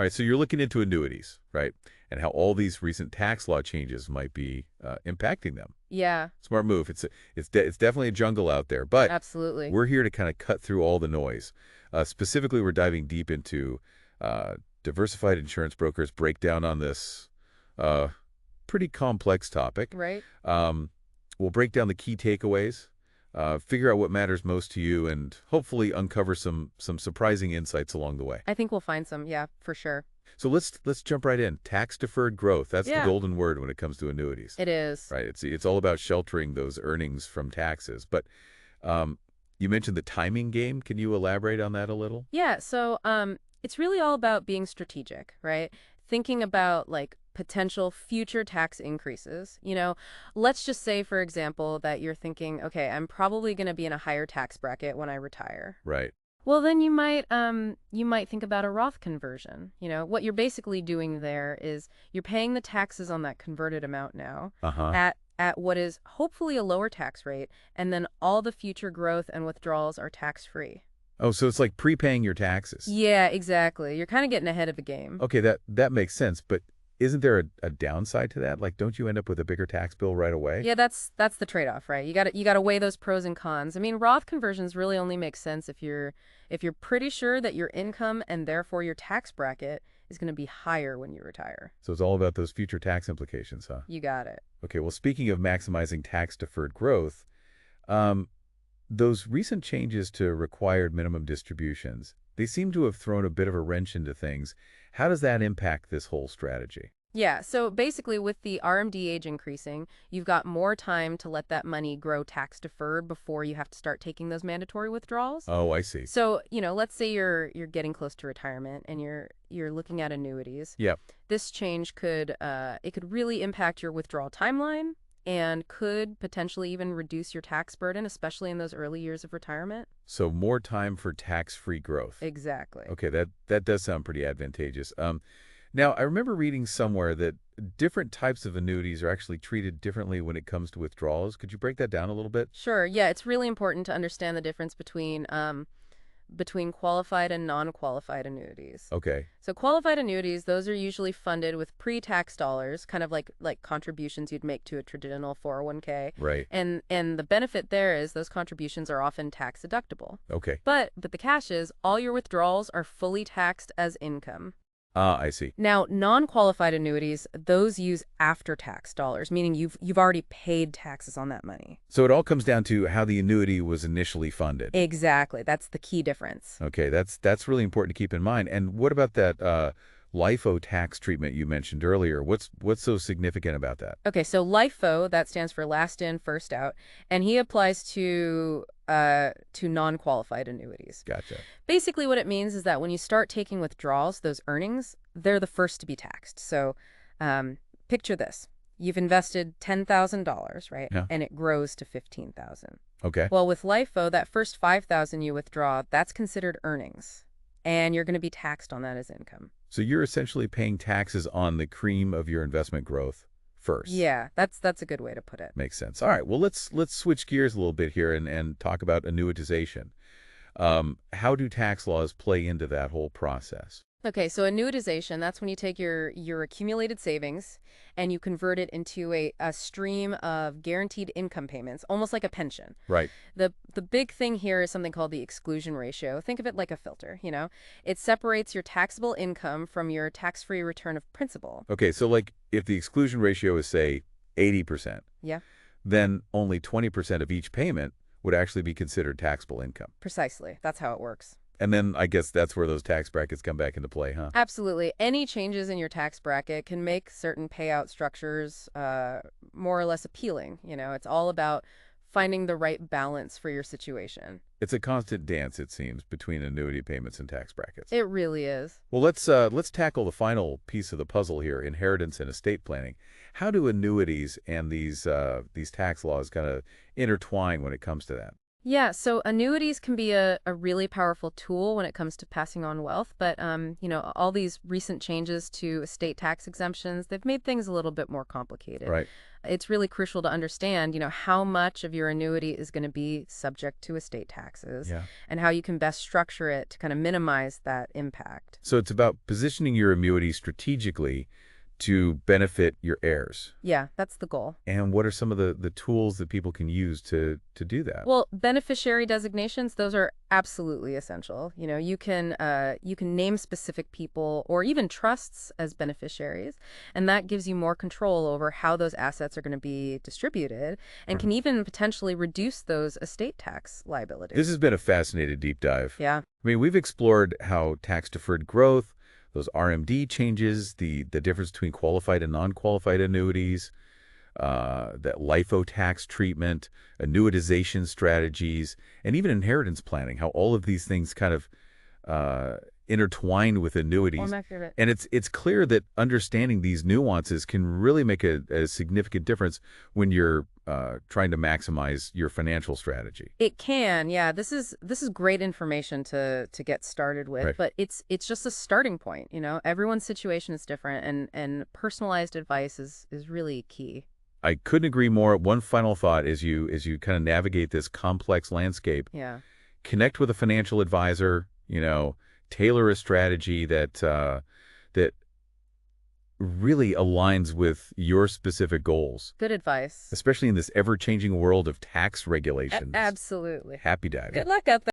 All right, so you're looking into annuities, right? And how all these recent tax law changes might be impacting them. Yeah, Smart move. It's definitely a jungle out there, but absolutely. we're here to kind of cut through all the noise. Specifically, we're diving deep into uh, diversified insurance brokers breakdown on this uh, pretty complex topic. Right? Um, we'll break down the key takeaways, figure out what matters most to you, and hopefully uncover some surprising insights along the way. I think we'll find some. Yeah, for sure. So let's jump right in. Tax-deferred growth. That's the Yeah, golden word when it comes to annuities, it is. right? It's all about sheltering those earnings from taxes. But um, you mentioned the timing game. Can you elaborate on that a little? Yeah, so it's really all about being strategic, right? Thinking about like potential future tax increases. Let's just say, for example, that you're thinking, okay, I'm probably going to be in a higher tax bracket when I retire. Right. Well, then you might think about a Roth conversion. What you're basically doing there is you're paying the taxes on that converted amount now Uh-huh. at what is hopefully a lower tax rate, and then all the future growth and withdrawals are tax-free. Oh, so it's like prepaying your taxes. Yeah, exactly. You're kind of getting ahead of the game. Okay, that makes sense. But isn't there a downside to that? Like, don't you end up with a bigger tax bill right away? Yeah, that's the trade-off, right? You got to weigh those pros and cons. I mean, Roth conversions really only make sense if you're pretty sure that your income and therefore your tax bracket is going to be higher when you retire. So it's all about those future tax implications, huh? You got it. Okay, well, speaking of maximizing tax-deferred growth, um, those recent changes to required minimum distributions, they seem to have thrown a bit of a wrench into things. How does that impact this whole strategy? Yeah, so basically with the RMD age increasing, you've got more time to let that money grow tax deferred before you have to start taking those mandatory withdrawals. Oh, I see. So, let's say you're getting close to retirement and you're looking at annuities. Yep. This change could really impact your withdrawal timeline and could potentially even reduce your tax burden, especially in those early years of retirement. So more time for tax-free growth. Exactly. Okay, that does sound pretty advantageous. Now, I remember reading somewhere that different types of annuities are actually treated differently when it comes to withdrawals. Could you break that down a little bit? Sure. Yeah, it's really important to understand the difference between qualified and non-qualified annuities. Okay, So qualified annuities, those are usually funded with pre-tax dollars, kind of like contributions you'd make to a traditional 401k. right. And the benefit there is those contributions are often tax deductible. Okay. But the catch is all your withdrawals are fully taxed as income. Ah, I see. Now, non-qualified annuities, those use after-tax dollars, meaning you've already paid taxes on that money. So it all comes down to how the annuity was initially funded. Exactly. That's the key difference. Okay, that's really important to keep in mind. And what about that LIFO tax treatment you mentioned earlier? What's so significant about that? Okay, so LIFO, that stands for last in, first out, and he applies to non-qualified annuities. Gotcha. Basically, what it means is that when you start taking withdrawals, those earnings, they're the first to be taxed. So, picture this: you've invested $10,000, right? Yeah. And it grows to 15,000. Okay. Well, with LIFO, that first 5,000 you withdraw, that's considered earnings, and you're going to be taxed on that as income. So you're essentially paying taxes on the cream of your investment growth first. Yeah, that's a good way to put it. Makes sense. All right. Well, let's switch gears a little bit here and talk about annuitization. How do tax laws play into that whole process? Okay, so annuitization, that's when you take your accumulated savings and you convert it into a stream of guaranteed income payments, almost like a pension. Right. The big thing here is something called the exclusion ratio. Think of it like a filter. It separates your taxable income from your tax-free return of principal. Okay. So like if the exclusion ratio is say 80%, Yeah, then only 20% of each payment would actually be considered taxable income. precisely. That's how it works. And then I guess that's where those tax brackets come back into play, huh? Absolutely. Any changes in your tax bracket can make certain payout structures more or less appealing. It's all about finding the right balance for your situation. It's a constant dance, it seems, between annuity payments and tax brackets. It really is. Well, let's tackle the final piece of the puzzle here, inheritance and estate planning. How do annuities and these tax laws kind of intertwine when it comes to that? Yeah, so annuities can be a really powerful tool when it comes to passing on wealth, but all these recent changes to estate tax exemptions, they've made things a little bit more complicated. Right. It's really crucial to understand, how much of your annuity is going to be subject to estate taxes Yeah. and how you can best structure it to kind of minimize that impact. So it's about positioning your annuity strategically to benefit your heirs. Yeah, that's the goal. And what are some of the tools that people can use to do that? Well, beneficiary designations, those are absolutely essential. You can name specific people or even trusts as beneficiaries, and that gives you more control over how those assets are going to be distributed and Right. can even potentially reduce those estate tax This liabilities. has been a fascinating deep dive. Yeah. I mean, we've explored how tax-deferred growth, those RMD changes, the difference between qualified and non-qualified annuities, that LIFO tax treatment, annuitization strategies, and even inheritance planning, how all of these things kind of intertwined with Or annuities. my favorite. And it's clear that understanding these nuances can really make a significant difference when you're trying to maximize your financial strategy. It can, yeah. This is great information to get started with, Right. but it's just a starting point. Everyone's situation is different and personalized advice is really key. I couldn't agree more. One final thought as you kind of navigate this complex landscape, Yeah. connect with a financial advisor, tailor a strategy that really aligns with your specific goals, Good advice. especially in this ever-changing world of tax regulations. Absolutely. Happy diving. Good luck out there.